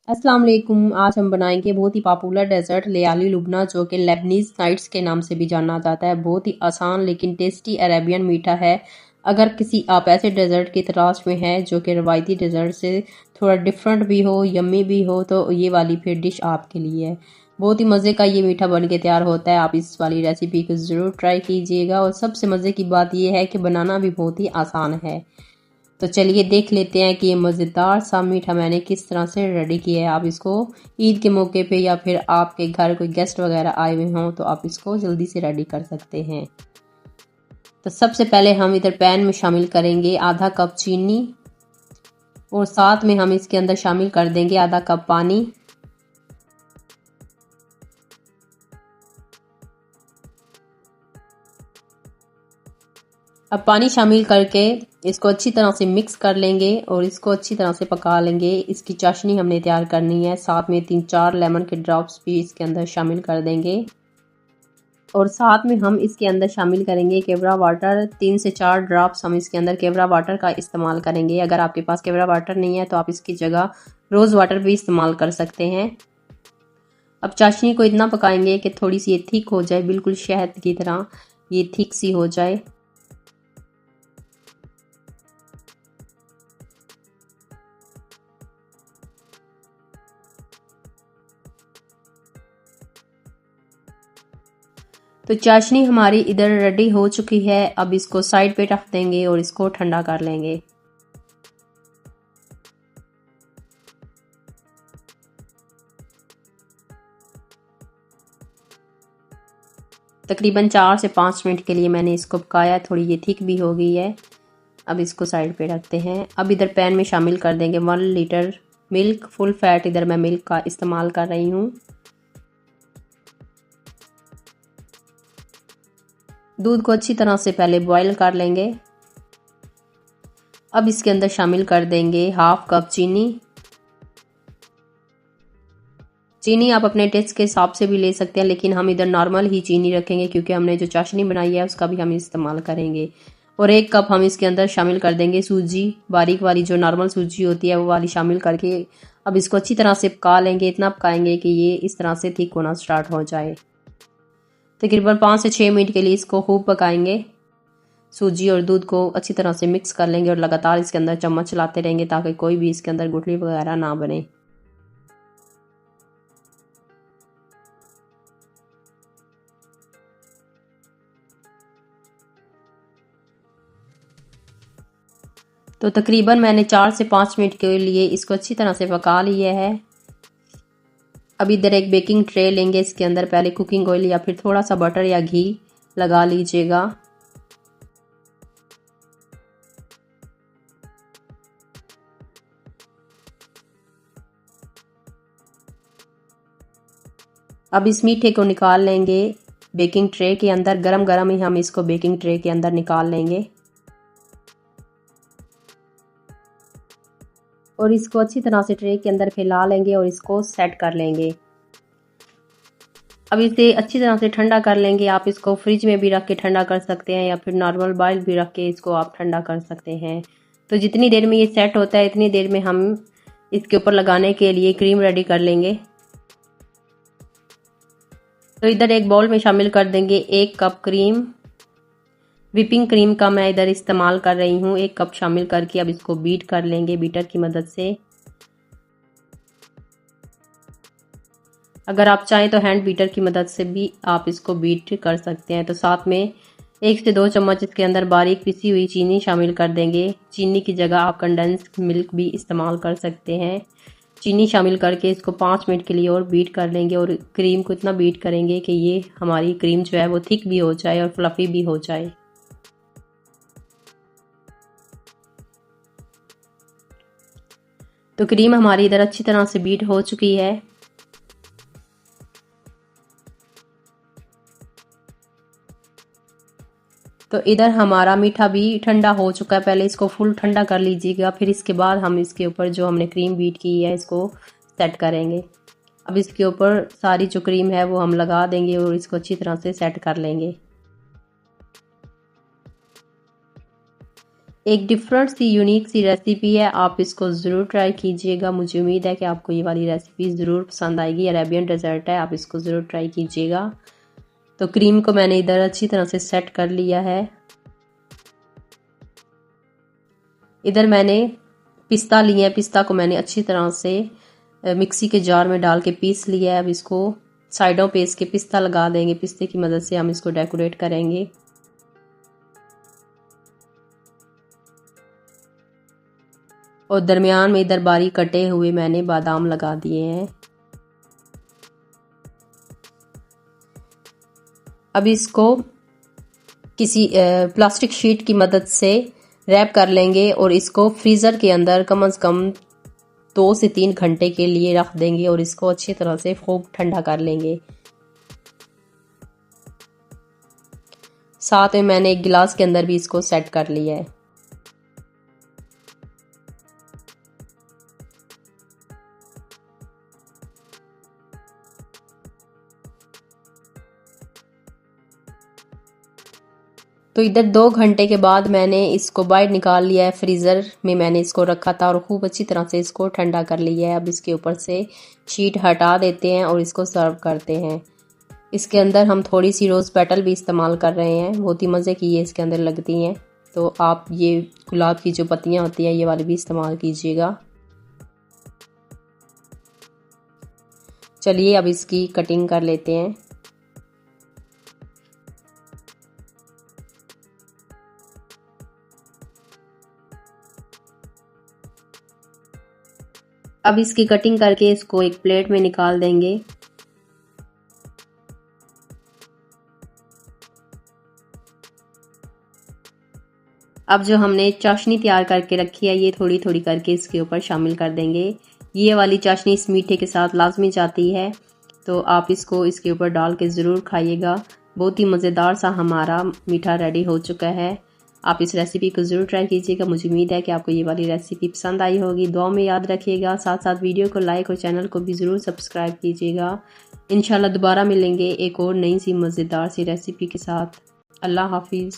अस्सलाम वालेकुम। आज हम बनाएंगे बहुत ही पॉपुलर डेजर्ट लेयाली लुबना, जो कि लेबनीज नाइट्स के नाम से भी जाना जाता है। बहुत ही आसान लेकिन टेस्टी अरेबियन मीठा है। अगर किसी आप ऐसे डेजर्ट की तलाश में हैं जो कि रवायती डेजर्ट से थोड़ा डिफरेंट भी हो, यम्मी भी हो, तो ये वाली फिर डिश आपके लिए है। बहुत ही मज़े का ये मीठा बन के तैयार होता है। आप इस वाली रेसिपी को ज़रूर ट्राई कीजिएगा। और सबसे मज़े की बात यह है कि बनाना भी बहुत ही आसान है। तो चलिए देख लेते हैं कि ये मज़ेदार सा मीठा मैंने किस तरह से रेडी किया है। आप इसको ईद के मौके पे या फिर आपके घर कोई गेस्ट वगैरह आए हुए हों तो आप इसको जल्दी से रेडी कर सकते हैं। तो सबसे पहले हम इधर पैन में शामिल करेंगे आधा कप चीनी, और साथ में हम इसके अंदर शामिल कर देंगे आधा कप पानी। अब पानी शामिल करके इसको अच्छी तरह से मिक्स कर लेंगे और इसको अच्छी तरह से पका लेंगे। इसकी चाशनी हमने तैयार करनी है। साथ में 3-4 लेमन के ड्रॉप्स भी इसके अंदर शामिल कर देंगे, और साथ में हम इसके अंदर शामिल करेंगे केवड़ा वाटर। 3 से 4 ड्रॉप्स हम इसके अंदर केवड़ा वाटर का इस्तेमाल करेंगे। अगर आपके पास केवड़ा वाटर नहीं है तो आप इसकी जगह रोज़ वाटर भी इस्तेमाल कर सकते हैं। अब चाशनी को इतना पकाएंगे कि थोड़ी सी ये थिक हो जाए, बिल्कुल शहद की तरह ये थिक सी हो जाए। तो चाशनी हमारी इधर रेडी हो चुकी है। अब इसको साइड पे रख देंगे और इसको ठंडा कर लेंगे। तकरीबन 4 से 5 मिनट के लिए मैंने इसको पकाया। थोड़ी ये थिक भी हो गई है। अब इसको साइड पे रखते हैं। अब इधर पैन में शामिल कर देंगे 1 लीटर मिल्क। फुल फैट इधर मैं मिल्क का इस्तेमाल कर रही हूँ। दूध को अच्छी तरह से पहले बॉईल कर लेंगे। अब इसके अंदर शामिल कर देंगे हाफ कप चीनी। चीनी आप अपने टेस्ट के हिसाब से भी ले सकते हैं, लेकिन हम इधर नॉर्मल ही चीनी रखेंगे क्योंकि हमने जो चाशनी बनाई है उसका भी हम इस्तेमाल करेंगे। और 1 कप हम इसके अंदर शामिल कर देंगे सूजी, बारीक वाली जो नॉर्मल सूजी होती है वो वाली शामिल करके अब इसको अच्छी तरह से पका लेंगे। इतना पकाएंगे कि ये इस तरह से थिक होना स्टार्ट हो जाए। तकरीबन 5 से 6 मिनट के लिए इसको खूब पकाएंगे। सूजी और दूध को अच्छी तरह से मिक्स कर लेंगे और लगातार इसके अंदर चम्मच चलाते रहेंगे ताकि कोई भी इसके अंदर गुठली वगैरह ना बने। तो तकरीबन मैंने 4 से 5 मिनट के लिए इसको अच्छी तरह से पका लिया है। अब इधर एक बेकिंग ट्रे लेंगे। इसके अंदर पहले कुकिंग ऑयल या फिर थोड़ा सा बटर या घी लगा लीजिएगा। अब इस मीठे को निकाल लेंगे बेकिंग ट्रे के अंदर। गरम गरम ही हम इसको बेकिंग ट्रे के अंदर निकाल लेंगे और इसको अच्छी तरह से ट्रे के अंदर फैला लेंगे और इसको सेट कर लेंगे। अब इसे अच्छी तरह से ठंडा कर लेंगे। आप इसको फ्रिज में भी रख के ठंडा कर सकते हैं या फिर नॉर्मल बॉयल भी रख के इसको आप ठंडा कर सकते हैं। तो जितनी देर में ये सेट होता है इतनी देर में हम इसके ऊपर लगाने के लिए क्रीम रेडी कर लेंगे। तो इधर एक बाउल में शामिल कर देंगे 1 कप क्रीम। व्हिपिंग क्रीम का मैं इधर इस्तेमाल कर रही हूँ। 1 कप शामिल करके अब इसको बीट कर लेंगे बीटर की मदद से। अगर आप चाहें तो हैंड बीटर की मदद से भी आप इसको बीट कर सकते हैं। तो साथ में 1 से 2 चम्मच इसके अंदर बारीक पिसी हुई चीनी शामिल कर देंगे। चीनी की जगह आप कंडेंस्ड मिल्क भी इस्तेमाल कर सकते हैं। चीनी शामिल करके इसको 5 मिनट के लिए और बीट कर लेंगे और क्रीम को इतना बीट करेंगे कि ये हमारी क्रीम जो है वो थिक भी हो जाए और फ्लफी भी हो जाए। तो क्रीम हमारी इधर अच्छी तरह से बीट हो चुकी है। तो इधर हमारा मीठा भी ठंडा हो चुका है। पहले इसको फुल ठंडा कर लीजिएगा, फिर इसके बाद हम इसके ऊपर जो हमने क्रीम बीट की है इसको सेट करेंगे। अब इसके ऊपर सारी जो क्रीम है वो हम लगा देंगे और इसको अच्छी तरह से सेट कर लेंगे। एक डिफरेंट सी यूनिक सी रेसिपी है, आप इसको ज़रूर ट्राई कीजिएगा। मुझे उम्मीद है कि आपको ये वाली रेसिपी ज़रूर पसंद आएगी। अरेबियन डेजर्ट है, आप इसको ज़रूर ट्राई कीजिएगा। तो क्रीम को मैंने इधर अच्छी तरह से सेट कर लिया है। इधर मैंने पिस्ता लिए हैं, पिस्ता को मैंने अच्छी तरह से मिक्सी के जार में डाल के पीस लिया है। अब इसको साइडों पे इसके पिस्ता लगा देंगे, पिस्ते की मदद से हम इसको डेकोरेट करेंगे। और दरमियान में इधर बारीक कटे हुए मैंने बादाम लगा दिए हैं। अब इसको किसी प्लास्टिक शीट की मदद से रैप कर लेंगे और इसको फ्रीज़र के अंदर कम से कम 2 से 3 घंटे के लिए रख देंगे और इसको अच्छी तरह से खूब ठंडा कर लेंगे। साथ में मैंने एक गिलास के अंदर भी इसको सेट कर लिया है। तो इधर 2 घंटे के बाद मैंने इसको बाहर निकाल लिया है। फ्रीज़र में मैंने इसको रखा था और खूब अच्छी तरह से इसको ठंडा कर लिया है। अब इसके ऊपर से शीट हटा देते हैं और इसको सर्व करते हैं। इसके अंदर हम थोड़ी सी रोज़ पेटल भी इस्तेमाल कर रहे हैं, बहुत ही मज़े की ये इसके अंदर लगती हैं। तो आप ये गुलाब की जो पत्तियाँ होती हैं ये वाली भी इस्तेमाल कीजिएगा। चलिए अब इसकी कटिंग कर लेते हैं। अब इसकी कटिंग करके इसको एक प्लेट में निकाल देंगे। अब जो हमने चाशनी तैयार करके रखी है ये थोड़ी थोड़ी करके इसके ऊपर शामिल कर देंगे। ये वाली चाशनी इस मीठे के साथ लाजमी जाती है, तो आप इसको इसके ऊपर डाल के ज़रूर खाइएगा। बहुत ही मज़ेदार सा हमारा मीठा रेडी हो चुका है। आप इस रेसिपी को ज़रूर ट्राई कीजिएगा। मुझे उम्मीद है कि आपको ये वाली रेसिपी पसंद आई होगी। दुआ में याद रखिएगा, साथ साथ वीडियो को लाइक और चैनल को भी ज़रूर सब्सक्राइब कीजिएगा। इंशाल्लाह दोबारा मिलेंगे एक और नई सी मज़ेदार सी रेसिपी के साथ। अल्लाह हाफिज़।